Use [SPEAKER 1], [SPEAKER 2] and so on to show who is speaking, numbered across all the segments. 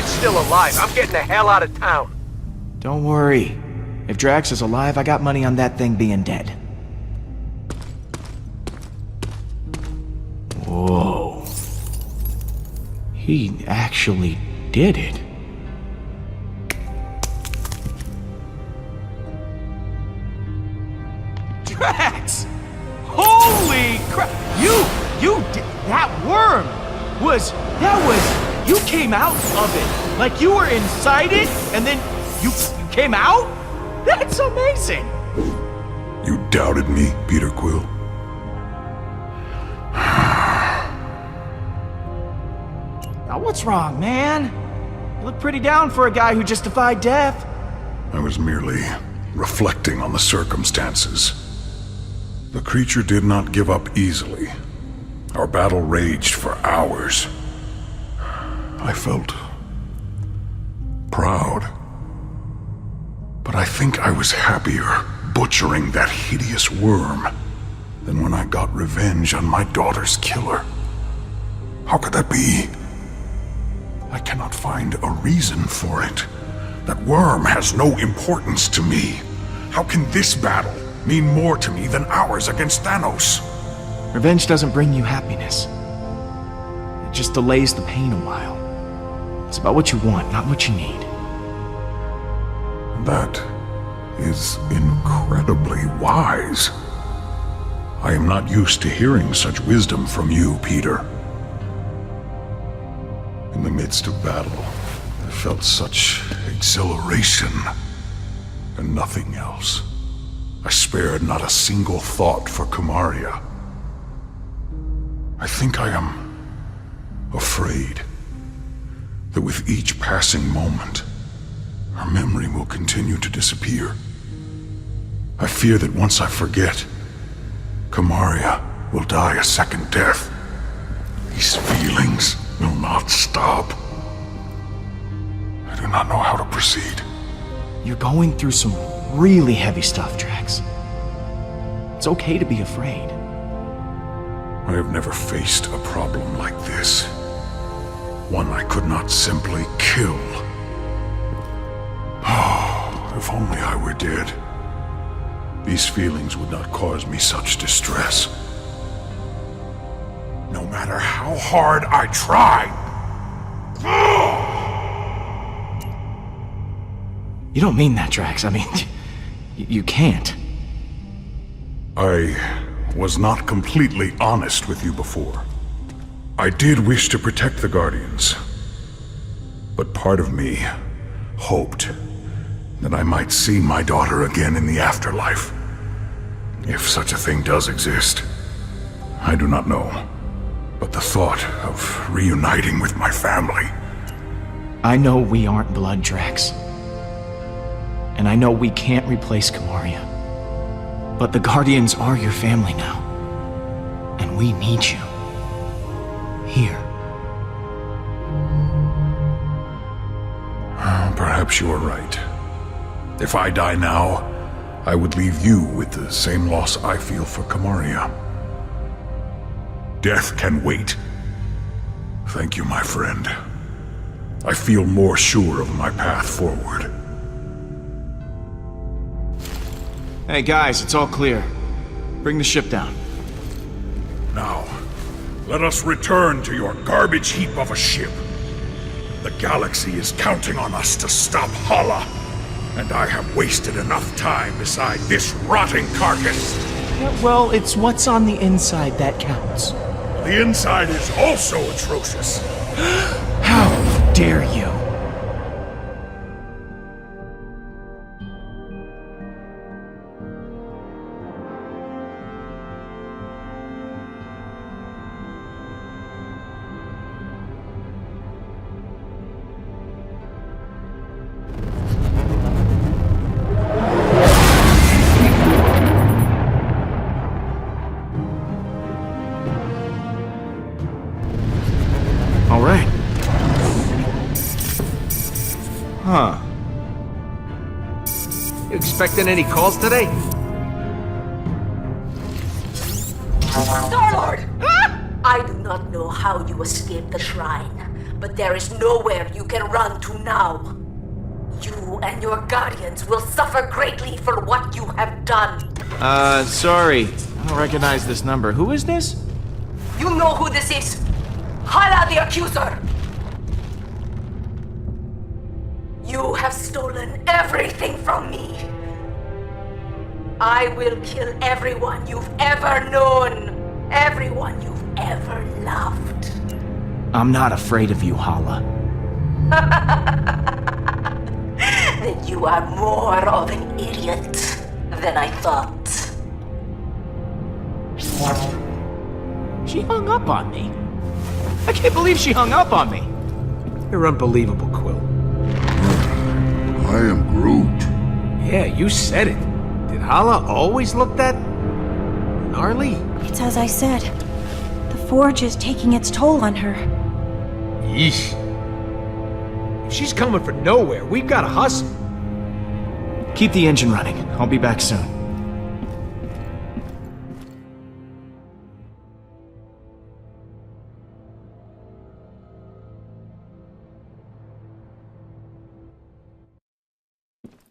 [SPEAKER 1] Drake's still alive. I'm getting the hell out of town.
[SPEAKER 2] Don't worry. If Drax is alive, I got money on that thing being dead. Whoa. He actually did it. Drax! Holy crap! You did, that worm you came out of it. Like you were inside it, and then you came out? That's amazing!
[SPEAKER 3] You doubted me, Peter Quill.
[SPEAKER 2] Now what's wrong, man? You look pretty down for a guy who just defied death.
[SPEAKER 3] I was merely reflecting on the circumstances. The creature did not give up easily. Our battle raged for hours. I felt proud. But I think I was happier butchering that hideous worm than when I got revenge on my daughter's killer. How could that be? I cannot find a reason for it. That worm has no importance to me. How can this battle mean more to me than ours against Thanos?
[SPEAKER 2] Revenge doesn't bring you happiness. It just delays the pain a while. It's about what you want, not what you need.
[SPEAKER 3] That is incredibly wise. I am not used to hearing such wisdom from you, Peter. In the midst of battle, I felt such exhilaration and nothing else. I spared not a single thought for Kamaria. I think I am afraid that with each passing moment, her memory will continue to disappear. I fear that once I forget, Kamaria will die a second death. These feelings will not stop. I do not know how to proceed.
[SPEAKER 2] You're going through some really heavy stuff, Drax. It's okay to be afraid.
[SPEAKER 3] I have never faced a problem like this. One I could not simply kill. Oh, if only I were dead. These feelings would not cause me such distress. No matter how hard I try.
[SPEAKER 2] You don't mean that, Drax. I mean, you can't.
[SPEAKER 3] I was not completely honest with you before. I did wish to protect the Guardians. But part of me hoped that I might see my daughter again in the afterlife. If such a thing does exist. I do not know. But the thought of reuniting with my family.
[SPEAKER 2] I know we aren't blood, Drax. And I know we can't replace Kamaria. But the Guardians are your family now. And we need you. Here.
[SPEAKER 3] Perhaps you are right. If I die now, I would leave you with the same loss I feel for Kamaria. Death can wait. Thank you, my friend. I feel more sure of my path forward.
[SPEAKER 2] Hey guys, it's all clear. Bring the ship down.
[SPEAKER 3] Now, let us return to your garbage heap of a ship. The galaxy is counting on us to stop Hala. And I have wasted enough time beside this rotting carcass.
[SPEAKER 2] Yeah, well, it's what's on the inside that counts.
[SPEAKER 3] The inside is also atrocious.
[SPEAKER 2] How dare you?
[SPEAKER 1] Huh. You expecting any calls today?
[SPEAKER 4] Star-Lord! I do not know how you escaped the shrine, but there is nowhere you can run to now. You and your guardians will suffer greatly for what you have done.
[SPEAKER 2] Sorry. I don't recognize this number. Who is this?
[SPEAKER 4] You know who this is. Hala the Accuser. You have stolen everything from me. I will kill everyone you've ever known. Everyone you've ever loved.
[SPEAKER 2] I'm not afraid of you, Hala.
[SPEAKER 4] Then you are more of an idiot than I thought.
[SPEAKER 2] She hung up on me. I can't believe she hung up on me.
[SPEAKER 1] You're unbelievable, Quill.
[SPEAKER 3] I am Groot.
[SPEAKER 1] Yeah, you said it. Did Hala always look that... gnarly?
[SPEAKER 5] It's as I said. The Forge is taking its toll on her.
[SPEAKER 1] Yeesh. If she's coming for nowhere, we've got to hustle.
[SPEAKER 2] Keep the engine running. I'll be back soon.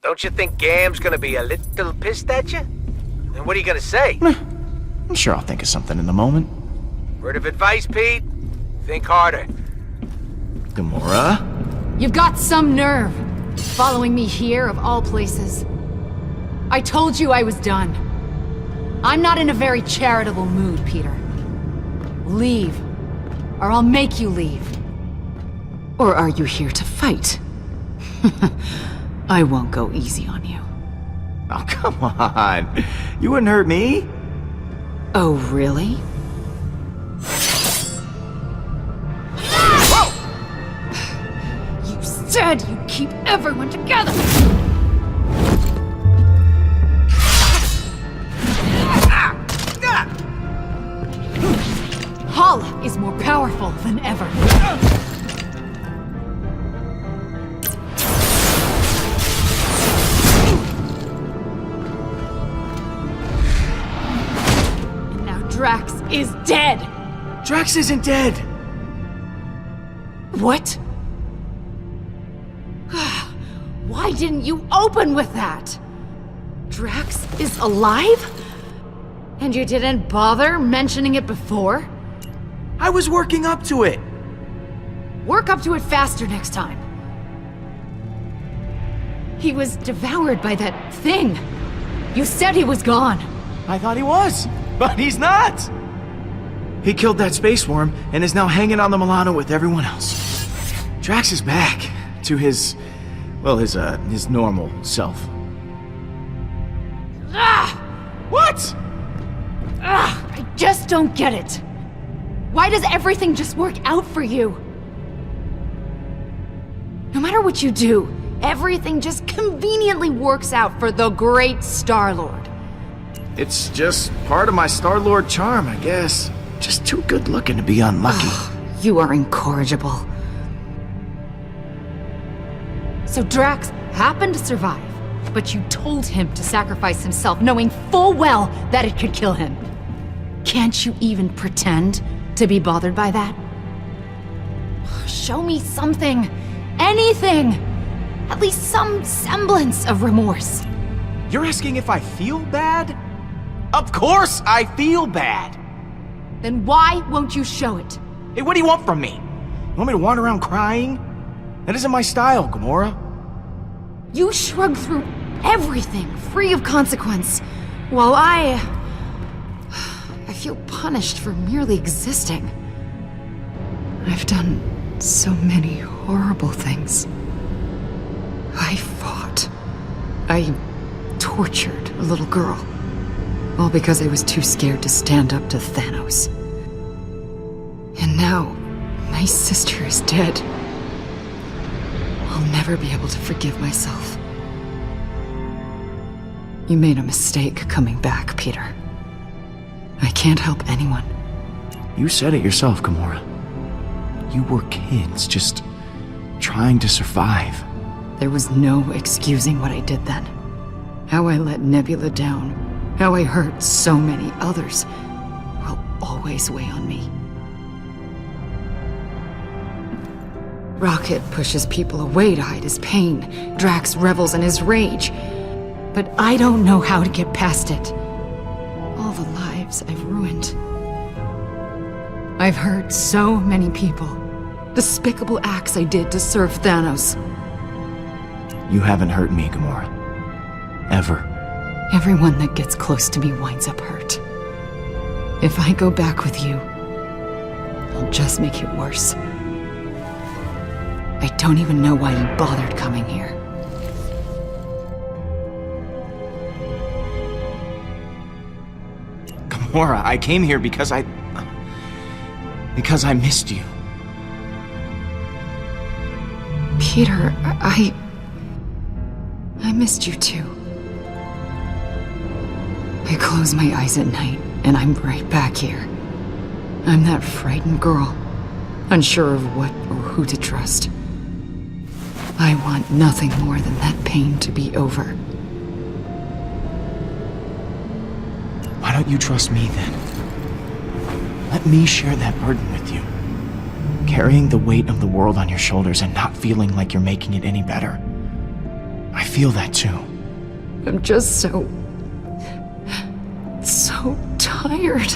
[SPEAKER 1] Don't you think Gam's gonna be a little pissed at you? And what are you gonna say?
[SPEAKER 2] I'm sure I'll think of something in the moment.
[SPEAKER 1] Word of advice, Pete? Think harder.
[SPEAKER 2] Gamora?
[SPEAKER 6] You've got some nerve. Following me here, of all places. I told you I was done. I'm not in a very charitable mood, Peter. Leave. Or I'll make you leave.
[SPEAKER 7] Or are you here to fight? I won't go easy on you.
[SPEAKER 2] Oh, come on. You wouldn't hurt me.
[SPEAKER 7] Oh, really?
[SPEAKER 6] You said you'd keep everyone together! Hala is more powerful than ever. And now Drax is dead!
[SPEAKER 2] Drax isn't dead.
[SPEAKER 6] What? Why didn't you open with that? Drax is alive? And you didn't bother mentioning it before?
[SPEAKER 2] I was working up to it.
[SPEAKER 6] Work up to it faster next time. He was devoured by that thing. You said he was gone.
[SPEAKER 2] I thought he was, but he's not. He killed that space worm and is now hanging on the Milano with everyone else. Drax is back to his normal self.
[SPEAKER 6] Ah!
[SPEAKER 2] What?
[SPEAKER 6] Ah! I just don't get it. Why does everything just work out for you? No matter what you do, everything just conveniently works out for the great Star-Lord.
[SPEAKER 2] It's just part of my Star-Lord charm, I guess. Just too good looking to be unlucky.
[SPEAKER 7] You are incorrigible.
[SPEAKER 6] So Drax happened to survive, but you told him to sacrifice himself, knowing full well that it could kill him. Can't you even pretend to be bothered by that? Show me something. Anything. At least some semblance of remorse.
[SPEAKER 2] You're asking if I feel bad? Of course I feel bad.
[SPEAKER 6] Then why won't you show it?
[SPEAKER 2] Hey, what do you want from me? You want me to wander around crying? That isn't my style, Gamora.
[SPEAKER 6] You shrug through everything, free of consequence, while I feel punished for merely existing. I've done so many horrible things. I fought. I tortured a little girl. All because I was too scared to stand up to Thanos. And now, my sister is dead. I'll never be able to forgive myself. You made a mistake coming back, Peter. I can't help anyone.
[SPEAKER 2] You said it yourself, Gamora. You were kids, just trying to survive.
[SPEAKER 7] There was no excusing what I did then. How I let Nebula down, how I hurt so many others, will always weigh on me. Rocket pushes people away to hide his pain. Drax revels in his rage. But I don't know how to get past it. All the lives I've ruined. I've hurt so many people. Despicable acts I did to serve Thanos.
[SPEAKER 2] You haven't hurt me, Gamora. Ever.
[SPEAKER 7] Everyone that gets close to me winds up hurt. If I go back with you, I'll just make it worse. I don't even know why you bothered coming here.
[SPEAKER 2] Gamora, I came here because I missed you.
[SPEAKER 7] Peter, I missed you too. I close my eyes at night, and I'm right back here. I'm that frightened girl, unsure of what or who to trust. I want nothing more than that pain to be over.
[SPEAKER 2] Why don't you trust me then? Let me share that burden with you. Carrying the weight of the world on your shoulders and not feeling like you're making it any better. I feel that too.
[SPEAKER 7] I'm just so tired.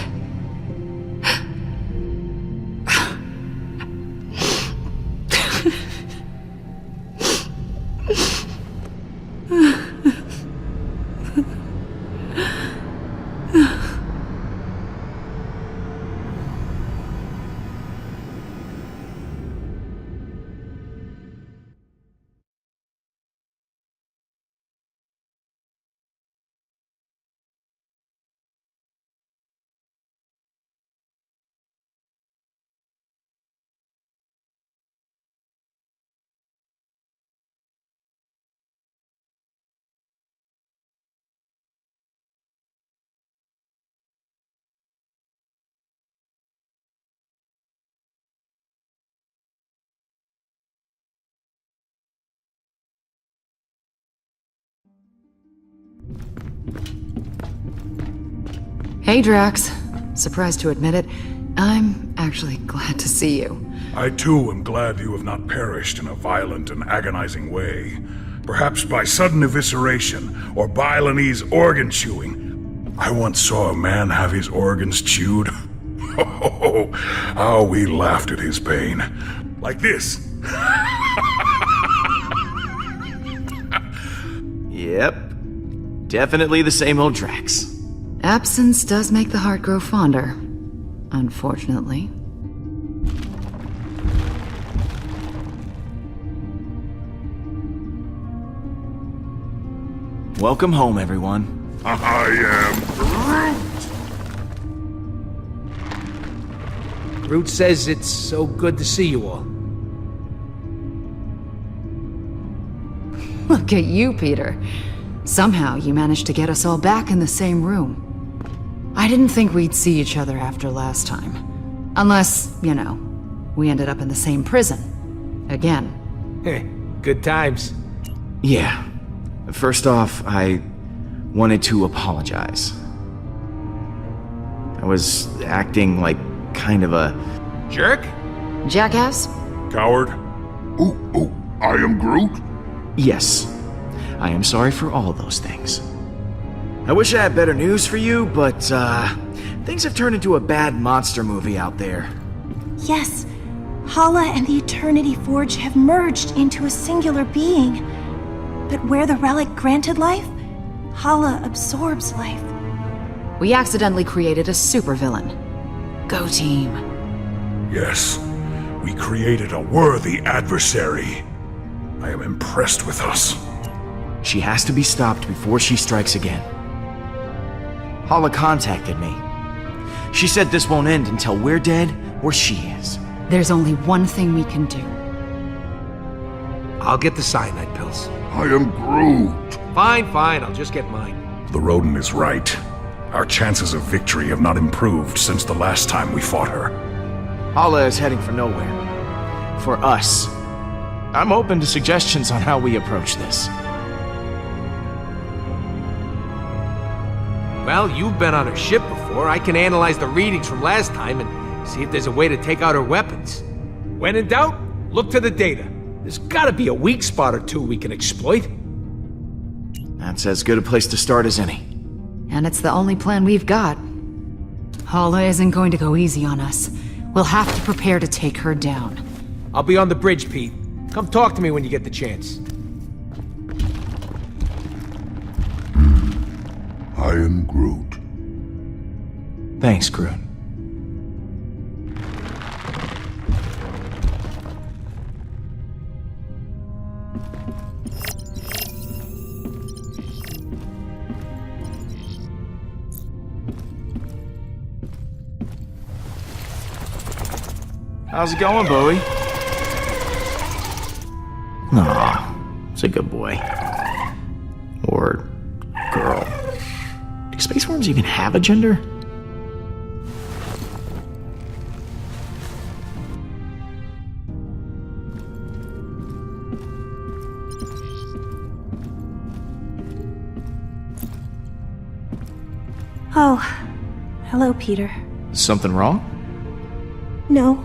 [SPEAKER 7] Hey, Drax. Surprised to admit it, I'm actually glad to see you.
[SPEAKER 3] I too am glad you have not perished in a violent and agonizing way. Perhaps by sudden evisceration or Balinese organ chewing. I once saw a man have his organs chewed. Oh, how we laughed at his pain. Like this.
[SPEAKER 2] Yep. Definitely the same old Drax.
[SPEAKER 7] Absence does make the heart grow fonder, unfortunately.
[SPEAKER 2] Welcome home, everyone.
[SPEAKER 3] I am Groot.
[SPEAKER 1] Groot says it's so good to see you all.
[SPEAKER 7] Look at you, Peter. Somehow you managed to get us all back in the same room. I didn't think we'd see each other after last time. Unless, we ended up in the same prison. Again.
[SPEAKER 1] Heh, good times.
[SPEAKER 2] Yeah. First off, I wanted to apologize. I was acting like kind of a
[SPEAKER 1] Jerk?
[SPEAKER 7] Jackass?
[SPEAKER 3] Coward. Oh, I am Groot?
[SPEAKER 2] Yes. I am sorry for all those things. I wish I had better news for you, but, things have turned into a bad monster movie out there.
[SPEAKER 5] Yes, Hala and the Eternity Forge have merged into a singular being. But where the relic granted life, Hala absorbs life.
[SPEAKER 7] We accidentally created a supervillain. Go team.
[SPEAKER 3] Yes, we created a worthy adversary. I am impressed with us.
[SPEAKER 2] She has to be stopped before she strikes again. Hala contacted me. She said this won't end until we're dead or she is.
[SPEAKER 7] There's only one thing we can do.
[SPEAKER 1] I'll get the cyanide pills.
[SPEAKER 3] I am Groot.
[SPEAKER 1] Fine, I'll just get mine.
[SPEAKER 3] The rodent is right. Our chances of victory have not improved since the last time we fought her.
[SPEAKER 2] Hala is heading for nowhere. For us. I'm open to suggestions on how we approach this.
[SPEAKER 1] Well, you've been on her ship before. I can analyze the readings from last time and see if there's a way to take out her weapons. When in doubt, Look to the data. There's gotta be a weak spot or two we can exploit.
[SPEAKER 2] That's as good a place to start as any.
[SPEAKER 7] And it's the only plan we've got. Hala isn't going to go easy on us. We'll have to prepare to take her down.
[SPEAKER 1] I'll be on the bridge, Pete. Come talk to me when you get the chance.
[SPEAKER 3] I am Groot.
[SPEAKER 2] Thanks, Groot. How's it going, Bowie? Aw, it's a good boy. Or girl. Do space worms even have a gender?
[SPEAKER 5] Oh, hello, Peter.
[SPEAKER 2] Something wrong?
[SPEAKER 5] No.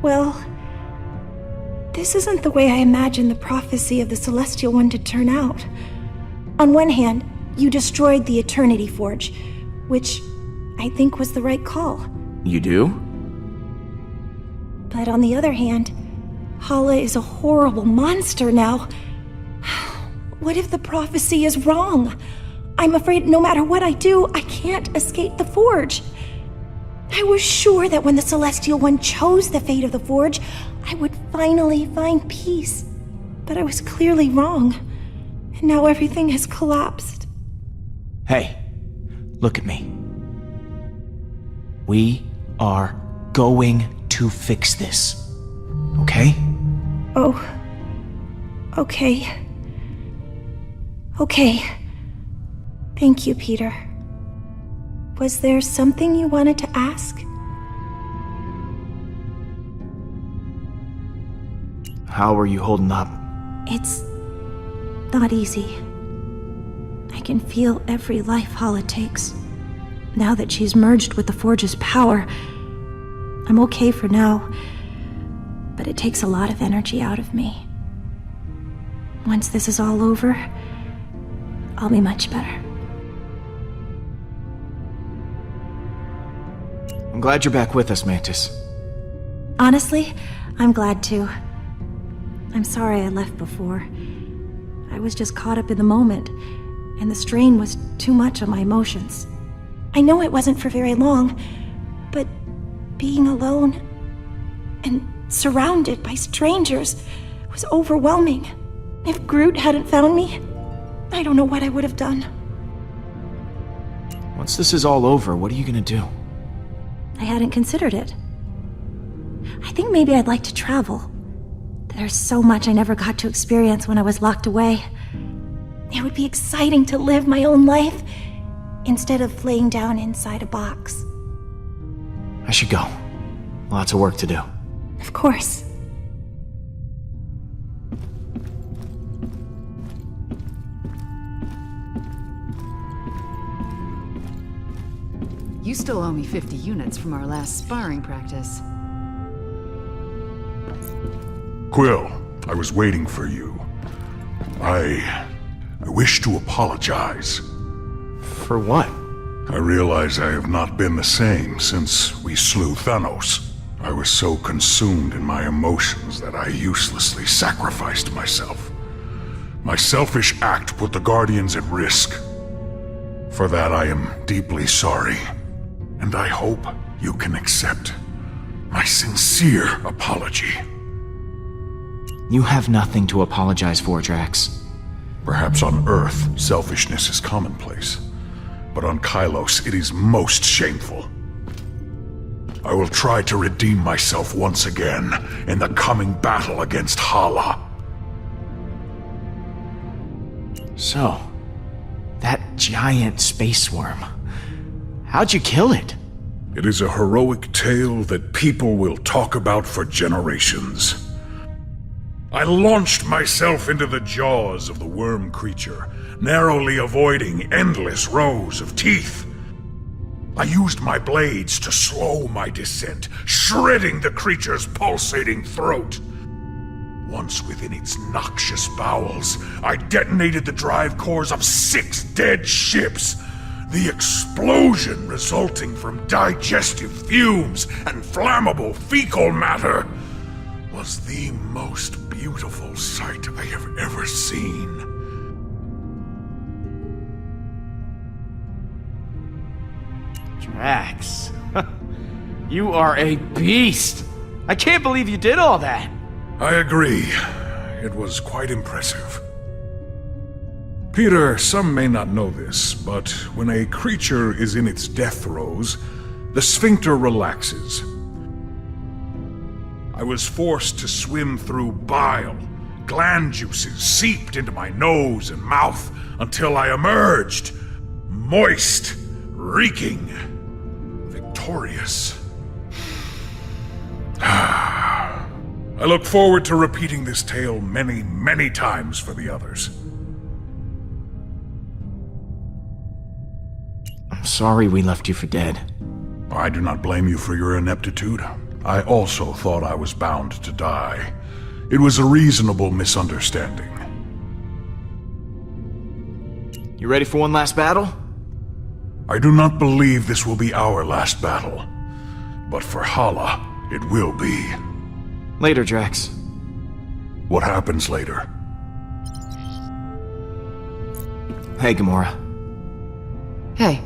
[SPEAKER 5] Well, this isn't the way I imagined the prophecy of the Celestial One to turn out. On one hand, you destroyed the Eternity Forge, which I think was the right call.
[SPEAKER 2] You do?
[SPEAKER 5] But on the other hand, Hala is a horrible monster now. What if the prophecy is wrong? I'm afraid no matter what I do, I can't escape the Forge. I was sure that when the Celestial One chose the fate of the Forge, I would finally find peace. But I was clearly wrong. And now everything has collapsed.
[SPEAKER 2] Hey, look at me. We are going to fix this. Okay?
[SPEAKER 5] Oh. Okay. Okay. Thank you, Peter. Was there something you wanted to ask?
[SPEAKER 2] How are you holding up?
[SPEAKER 5] It's not easy. I can feel every life Hala takes. Now that she's merged with the Forge's power, I'm okay for now, but it takes a lot of energy out of me. Once this is all over, I'll be much better.
[SPEAKER 2] I'm glad you're back with us, Mantis.
[SPEAKER 5] Honestly, I'm glad too. I'm sorry I left before. I was just caught up in the moment, and the strain was too much on my emotions. I know it wasn't for very long, but being alone and surrounded by strangers was overwhelming. If Groot hadn't found me, I don't know what I would have done.
[SPEAKER 2] Once this is all over, what are you gonna do?
[SPEAKER 5] I hadn't considered it. I think maybe I'd like to travel. There's so much I never got to experience when I was locked away. It would be exciting to live my own life instead of laying down inside a box.
[SPEAKER 2] I should go. Lots of work to do.
[SPEAKER 5] Of course.
[SPEAKER 7] You still owe me 50 units from our last sparring practice.
[SPEAKER 3] Quill, I was waiting for you. I wish to apologize.
[SPEAKER 2] For what?
[SPEAKER 3] I realize I have not been the same since we slew Thanos. I was so consumed in my emotions that I uselessly sacrificed myself. My selfish act put the Guardians at risk. For that I am deeply sorry, and I hope you can accept my sincere apology.
[SPEAKER 2] You have nothing to apologize for, Drax.
[SPEAKER 3] Perhaps on Earth, selfishness is commonplace, but on Kylos it is most shameful. I will try to redeem myself once again in the coming battle against Hala.
[SPEAKER 2] So, that giant space worm. How'd you kill it?
[SPEAKER 3] It is a heroic tale that people will talk about for generations. I launched myself into the jaws of the worm creature, narrowly avoiding endless rows of teeth. I used my blades to slow my descent, shredding the creature's pulsating throat. Once within its noxious bowels, I detonated the drive cores of 6 dead ships. The explosion resulting from digestive fumes and flammable fecal matter was the most beautiful sight I have ever seen.
[SPEAKER 2] Drax, you are a beast. I can't believe you did all that.
[SPEAKER 3] I agree. It was quite impressive. Peter, some may not know this, but when a creature is in its death throes, the sphincter relaxes. I was forced to swim through bile. Gland juices seeped into my nose and mouth until I emerged, moist, reeking, victorious. I look forward to repeating this tale many, many times for the others.
[SPEAKER 2] I'm sorry we left you for dead.
[SPEAKER 3] I do not blame you for your ineptitude. I also thought I was bound to die. It was a reasonable misunderstanding.
[SPEAKER 2] You ready for one last battle?
[SPEAKER 3] I do not believe this will be our last battle, but for Hala, it will be.
[SPEAKER 2] Later, Drax.
[SPEAKER 3] What happens later?
[SPEAKER 2] Hey, Gamora.
[SPEAKER 7] Hey.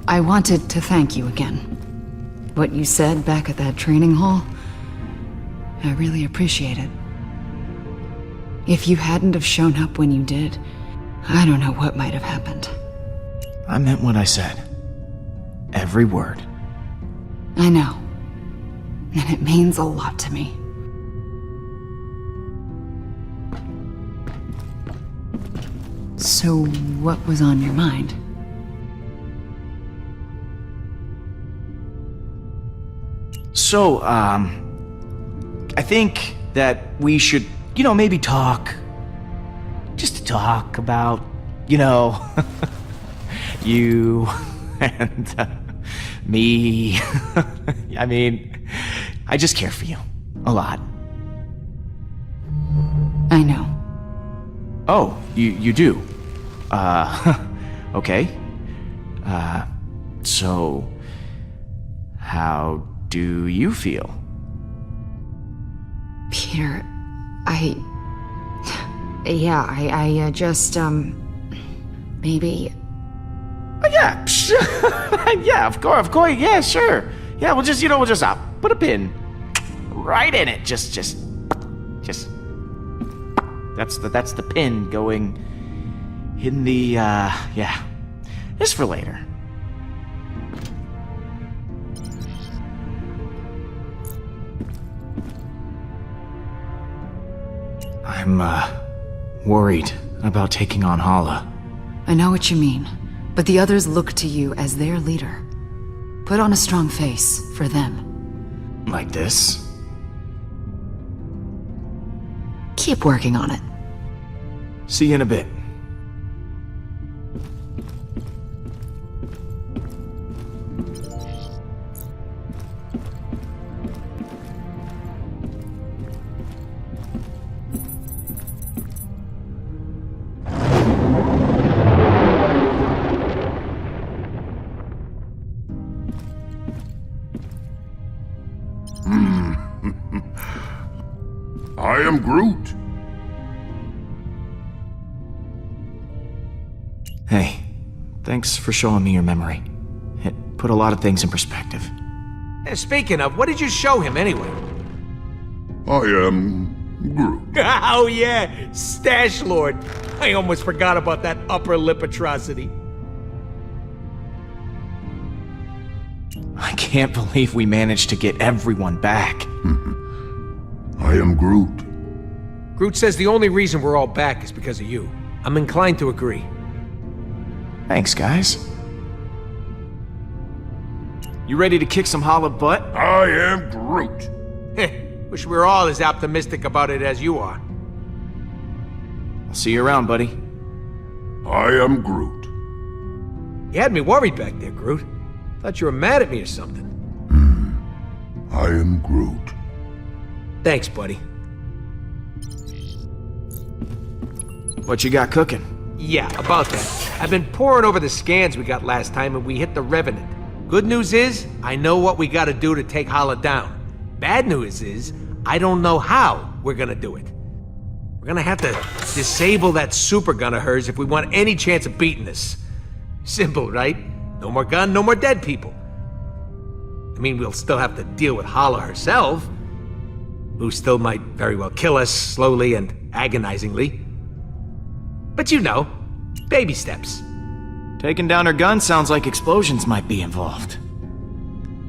[SPEAKER 7] I wanted to thank you again. What you said back at that training hall, I really appreciate it. If you hadn't have shown up when you did, I don't know what might have happened.
[SPEAKER 2] I meant what I said. Every word.
[SPEAKER 7] I know. And it means a lot to me. So, what was on your mind?
[SPEAKER 2] So, I think that we should, maybe talk. Just to talk about, you and me. I mean, I just care for you. A lot.
[SPEAKER 7] I know.
[SPEAKER 2] Oh, you do? Okay. So, how do you feel?
[SPEAKER 7] Peter, I just, maybe...
[SPEAKER 2] Yeah, yeah, of course, yeah, sure. Yeah, we'll just, put a pin right in it. Just, that's the pin going in the, yeah, just for later. I'm, worried about taking on Hala.
[SPEAKER 7] I know what you mean, but the others look to you as their leader. Put on a strong face for them.
[SPEAKER 2] Like this?
[SPEAKER 7] Keep working on it.
[SPEAKER 2] See you in a bit.
[SPEAKER 3] I am Groot.
[SPEAKER 2] Hey, thanks for showing me your memory. It put a lot of things in perspective.
[SPEAKER 1] Speaking of, what did you show him anyway?
[SPEAKER 3] I am Groot.
[SPEAKER 1] Oh yeah, Stash Lord. I almost forgot about that upper lip atrocity.
[SPEAKER 2] I can't believe we managed to get everyone back.
[SPEAKER 3] I am Groot.
[SPEAKER 1] Groot says the only reason we're all back is because of you. I'm inclined to agree.
[SPEAKER 2] Thanks, guys. You ready to kick some Hala butt?
[SPEAKER 3] I am Groot.
[SPEAKER 1] Wish we were all as optimistic about it as you are.
[SPEAKER 2] I'll see you around, buddy.
[SPEAKER 3] I am Groot.
[SPEAKER 1] You had me worried back there, Groot. Thought you were mad at me or something.
[SPEAKER 3] I am Groot.
[SPEAKER 1] Thanks, buddy.
[SPEAKER 2] What you got cooking?
[SPEAKER 1] Yeah, about that. I've been poring over the scans we got last time and we hit the Revenant. Good news is, I know what we gotta do to take Hala down. Bad news is, I don't know how we're gonna do it. We're gonna have to disable that super gun of hers if we want any chance of beating this. Simple, right? No more gun, no more dead people. I mean, we'll still have to deal with Hala herself, who still might very well kill us slowly and agonizingly. But you know, baby steps.
[SPEAKER 2] Taking down her gun sounds like explosions might be involved.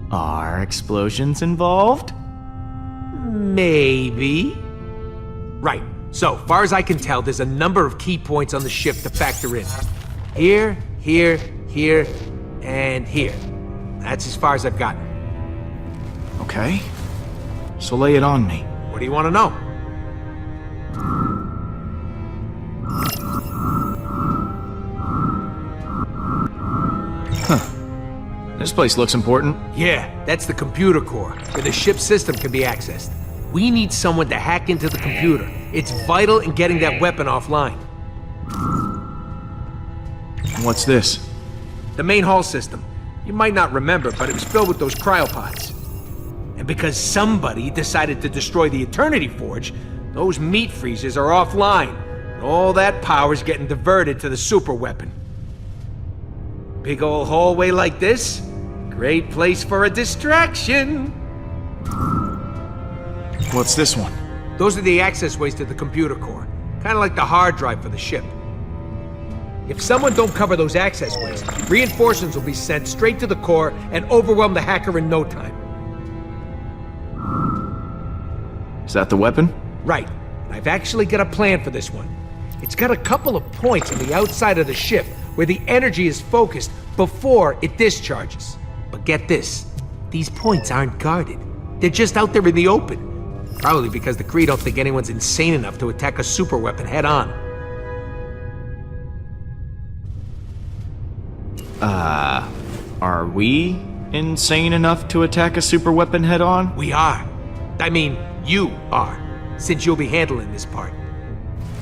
[SPEAKER 2] Are explosions involved?
[SPEAKER 1] Maybe. Right. So, far as I can tell, there's a number of key points on the ship to factor in. Here, here, here, and here. That's as far as I've gotten.
[SPEAKER 2] Okay. So lay it on me.
[SPEAKER 1] What do you want to know?
[SPEAKER 2] This place looks important.
[SPEAKER 1] Yeah, that's the computer core, where the ship's system can be accessed. We need someone to hack into the computer. It's vital in getting that weapon offline.
[SPEAKER 2] What's this?
[SPEAKER 1] The main hull system. You might not remember, but it was filled with those cryopods. And because somebody decided to destroy the Eternity Forge, those meat freezers are offline. And all that power's getting diverted to the super weapon. Big old hallway like this? Great place for a distraction.
[SPEAKER 2] What's this one?
[SPEAKER 1] Those are the access ways to the computer core. Kind of like the hard drive for the ship. If someone don't cover those access ways, reinforcements will be sent straight to the core and overwhelm the hacker in no time.
[SPEAKER 2] Is that the weapon?
[SPEAKER 1] Right. And I've actually got a plan for this one. It's got a couple of points on the outside of the ship where the energy is focused before it discharges. But get this, these points aren't guarded. They're just out there in the open. Probably because the Kree don't think anyone's insane enough to attack a super weapon head on.
[SPEAKER 2] Are we insane enough to attack a super weapon head on?
[SPEAKER 1] We are. I mean, you are, since you'll be handling this part.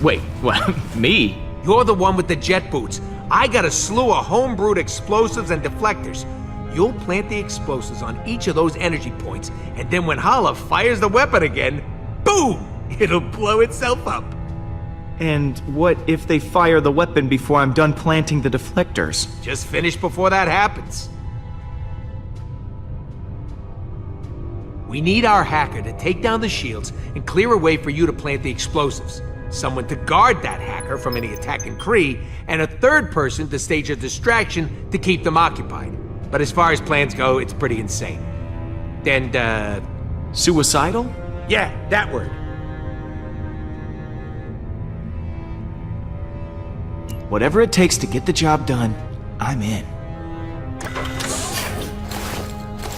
[SPEAKER 2] Wait, what? Me?
[SPEAKER 1] You're the one with the jet boots. I got a slew of homebrewed explosives and deflectors. You'll plant the explosives on each of those energy points, and then when Hala fires the weapon again, boom! It'll blow itself up.
[SPEAKER 2] And what if they fire the weapon before I'm done planting the deflectors?
[SPEAKER 1] Just finish before that happens. We need our hacker to take down the shields and clear a way for you to plant the explosives. Someone to guard that hacker from any attacking Kree, and a third person to stage a distraction to keep them occupied. But as far as plans go, it's pretty insane. And,
[SPEAKER 2] Suicidal?
[SPEAKER 1] yeah, that word.
[SPEAKER 2] Whatever it takes to get the job done, I'm in.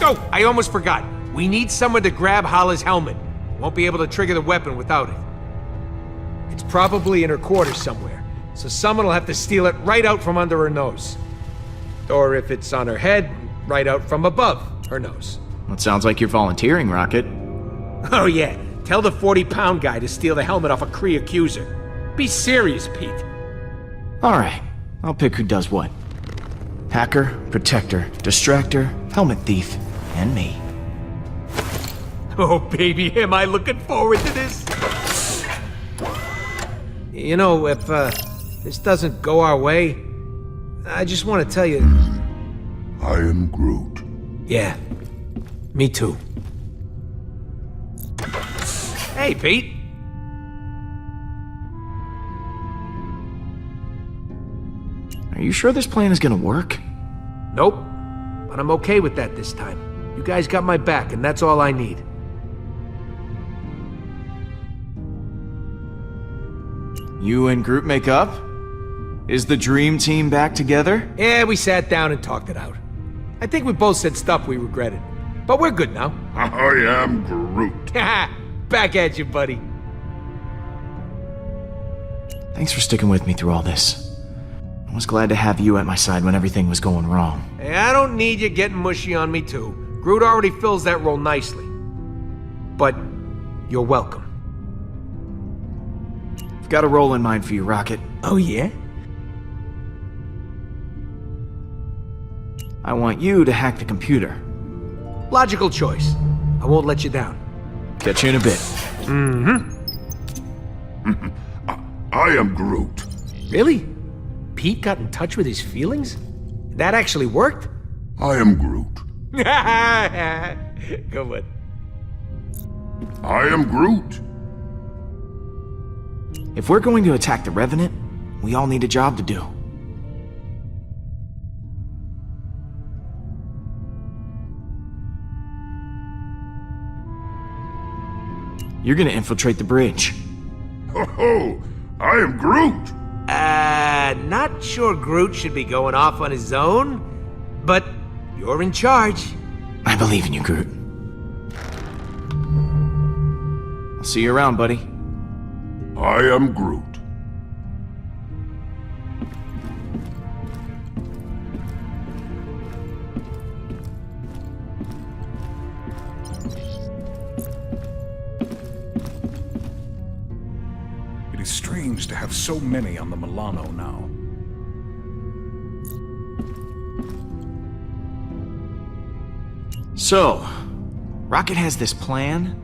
[SPEAKER 1] Oh, I almost forgot. We need someone to grab Hala's helmet. Won't be able to trigger the weapon without it. It's probably in her quarters somewhere, so someone will have to steal it right out from under her nose. Or if it's on her head, right out from above her nose.
[SPEAKER 2] Well, it sounds like you're volunteering, Rocket.
[SPEAKER 1] Oh yeah, tell the 40-pound guy to steal the helmet off a Kree accuser. Be serious, Pete.
[SPEAKER 2] Alright, I'll pick who does what. Hacker, protector, distractor, helmet thief, and me.
[SPEAKER 1] Oh baby, am I looking forward to this. You know, if this doesn't go our way, I just want to tell you...
[SPEAKER 3] I am Groot.
[SPEAKER 1] Yeah, me too. Hey, Pete.
[SPEAKER 2] Are you sure this plan is gonna work?
[SPEAKER 1] Nope, but I'm okay with that this time. You guys got my back, and that's all I need.
[SPEAKER 2] You and Groot make up? Is the dream team back together?
[SPEAKER 1] Yeah, we sat down and talked it out. I think we both said stuff we regretted. But we're good now.
[SPEAKER 3] I am Groot.
[SPEAKER 1] Back at you, buddy.
[SPEAKER 2] Thanks for sticking with me through all this. I was glad to have you at my side when everything was going wrong.
[SPEAKER 1] Hey, I don't need you getting mushy on me too. Groot already fills that role nicely. But you're welcome.
[SPEAKER 2] I've got a role in mind for you, Rocket.
[SPEAKER 1] Oh yeah?
[SPEAKER 2] I want you to hack the computer.
[SPEAKER 1] Logical choice. I won't let you down.
[SPEAKER 2] Catch you in a bit.
[SPEAKER 3] I am Groot.
[SPEAKER 1] Really? Pete got in touch with his feelings? That actually worked?
[SPEAKER 3] I am Groot.
[SPEAKER 1] Go on.
[SPEAKER 3] I am Groot.
[SPEAKER 2] If we're going to attack the Revenant, we all need a job to do. You're gonna infiltrate the bridge.
[SPEAKER 3] Ho! I am Groot.
[SPEAKER 1] Not sure Groot should be going off on his own, but you're in charge.
[SPEAKER 2] I believe in you, Groot. I'll see you around, buddy.
[SPEAKER 3] I am Groot. It is strange to have so many on the Milano now.
[SPEAKER 2] So, Rocket has this plan?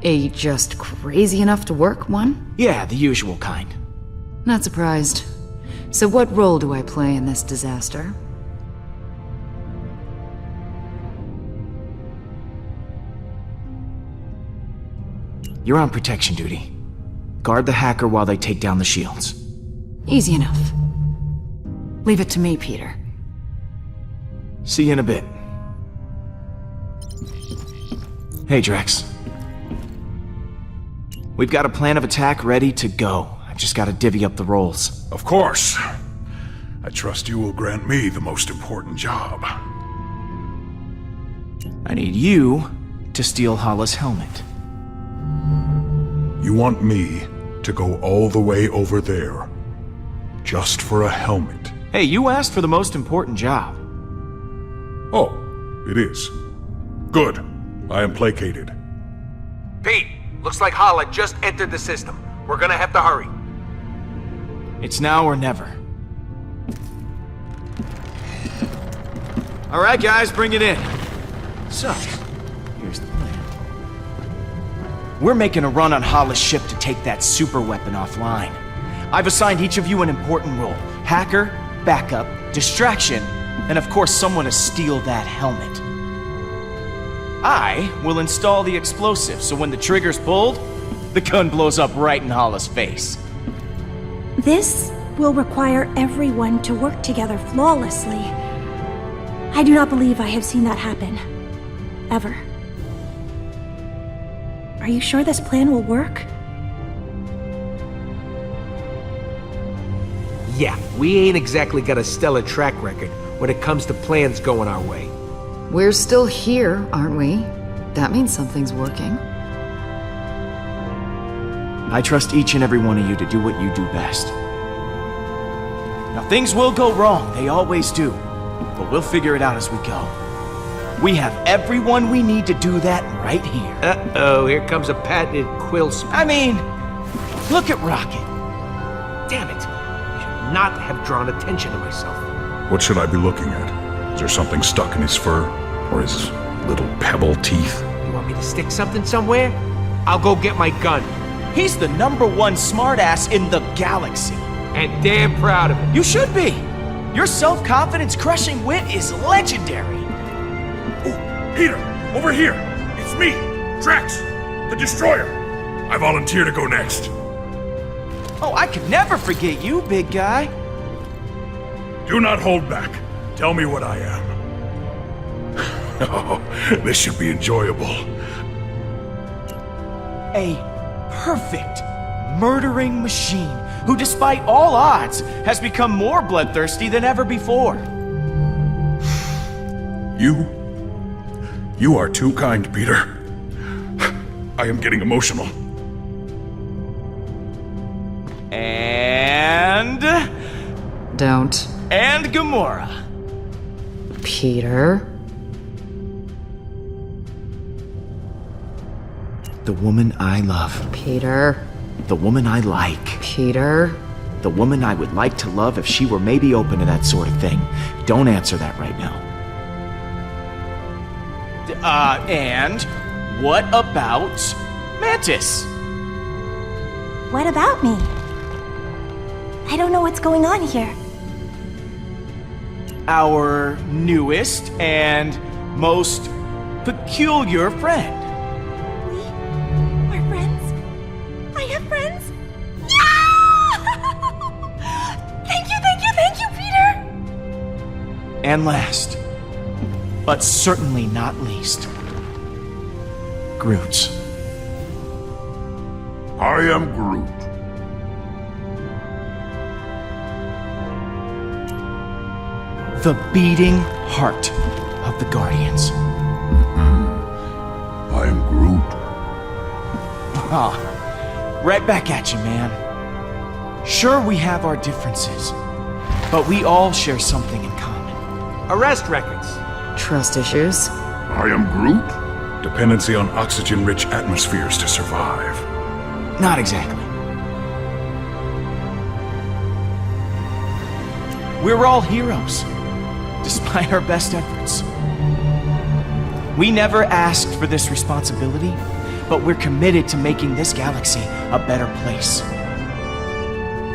[SPEAKER 6] A just crazy enough to work one?
[SPEAKER 2] Yeah, the usual kind.
[SPEAKER 6] Not surprised. So what role do I play in this disaster?
[SPEAKER 2] You're on protection duty. Guard the hacker while they take down the shields.
[SPEAKER 6] Easy enough. Leave it to me, Peter.
[SPEAKER 2] See you in a bit. Hey, Drax. We've got a plan of attack ready to go. I've just got to divvy up the roles.
[SPEAKER 3] Of course. I trust you will grant me the most important job.
[SPEAKER 2] I need you to steal Hala's helmet.
[SPEAKER 3] You want me to go all the way over there, just for a helmet?
[SPEAKER 2] Hey, you asked for the most important job.
[SPEAKER 3] Oh, it is. Good. I am placated.
[SPEAKER 1] Pete, looks like Hala just entered the system. We're gonna have to hurry.
[SPEAKER 2] It's now or never. All right, guys, bring it in. So, here's the plan. We're making a run on Hala's ship to take that super weapon offline. I've assigned each of you an important role. Hacker, backup, distraction, and of course someone to steal that helmet. I will install the explosive, so when the trigger's pulled, the gun blows up right in Hala's face.
[SPEAKER 5] This will require everyone to work together flawlessly. I do not believe I have seen that happen. Ever. Are you sure this plan will work?
[SPEAKER 1] Yeah, we ain't exactly got a stellar track record when it comes to plans going our way.
[SPEAKER 6] We're still here, aren't we? That means something's working.
[SPEAKER 2] I trust each and every one of you to do what you do best. Now, things will go wrong, they always do, but we'll figure it out as we go. We have everyone we need to do that right here.
[SPEAKER 1] Uh-oh, here comes a patented quill spell.
[SPEAKER 2] I mean, look at Rocket.
[SPEAKER 1] Damn it. I should not have drawn attention to myself.
[SPEAKER 3] What should I be looking at? Is there something stuck in his fur? Or his little pebble teeth?
[SPEAKER 1] You want me to stick something somewhere? I'll go get my gun.
[SPEAKER 2] He's the #1 smartass in the galaxy.
[SPEAKER 1] And damn proud of it.
[SPEAKER 2] You should be. Your self-confidence crushing wit is legendary.
[SPEAKER 3] Oh, Peter, over here! It's me, Drax the Destroyer! I volunteer to go next.
[SPEAKER 2] Oh, I could never forget you, big guy.
[SPEAKER 3] Do not hold back. Tell me what I am. Oh, this should be enjoyable.
[SPEAKER 2] A perfect murdering machine who, despite all odds, has become more bloodthirsty than ever before.
[SPEAKER 3] You are too kind, Peter. I am getting emotional.
[SPEAKER 2] And
[SPEAKER 6] don't.
[SPEAKER 2] And Gamora.
[SPEAKER 6] Peter?
[SPEAKER 2] The woman I love.
[SPEAKER 6] Peter?
[SPEAKER 2] The woman I like.
[SPEAKER 6] Peter?
[SPEAKER 2] The woman I would like to love if she were maybe open to that sort of thing. Don't answer that right now. And what about Mantis?
[SPEAKER 5] What about me? I don't know what's going on here.
[SPEAKER 2] Our newest and most peculiar friend.
[SPEAKER 5] We're friends? I have friends? Yeah! Thank you, Peter!
[SPEAKER 2] And last, but certainly not least, Groot.
[SPEAKER 3] I am Groot.
[SPEAKER 2] The beating heart of the Guardians.
[SPEAKER 3] I am Groot.
[SPEAKER 2] Right back at you, man. Sure, we have our differences, but we all share something in common.
[SPEAKER 1] Arrest records.
[SPEAKER 6] Trust issues?
[SPEAKER 3] I am Groot. Dependency on oxygen-rich atmospheres to survive.
[SPEAKER 2] Not exactly. We're all heroes, despite our best efforts. We never asked for this responsibility, but we're committed to making this galaxy a better place.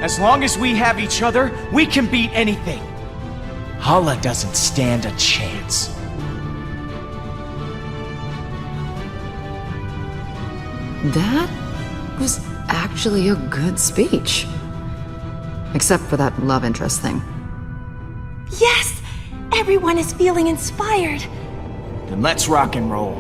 [SPEAKER 2] As long as we have each other, we can beat anything. Hala doesn't stand a chance.
[SPEAKER 6] That was actually a good speech. Except for that love interest thing.
[SPEAKER 5] Yes! Everyone is feeling inspired.
[SPEAKER 2] Then let's rock and roll.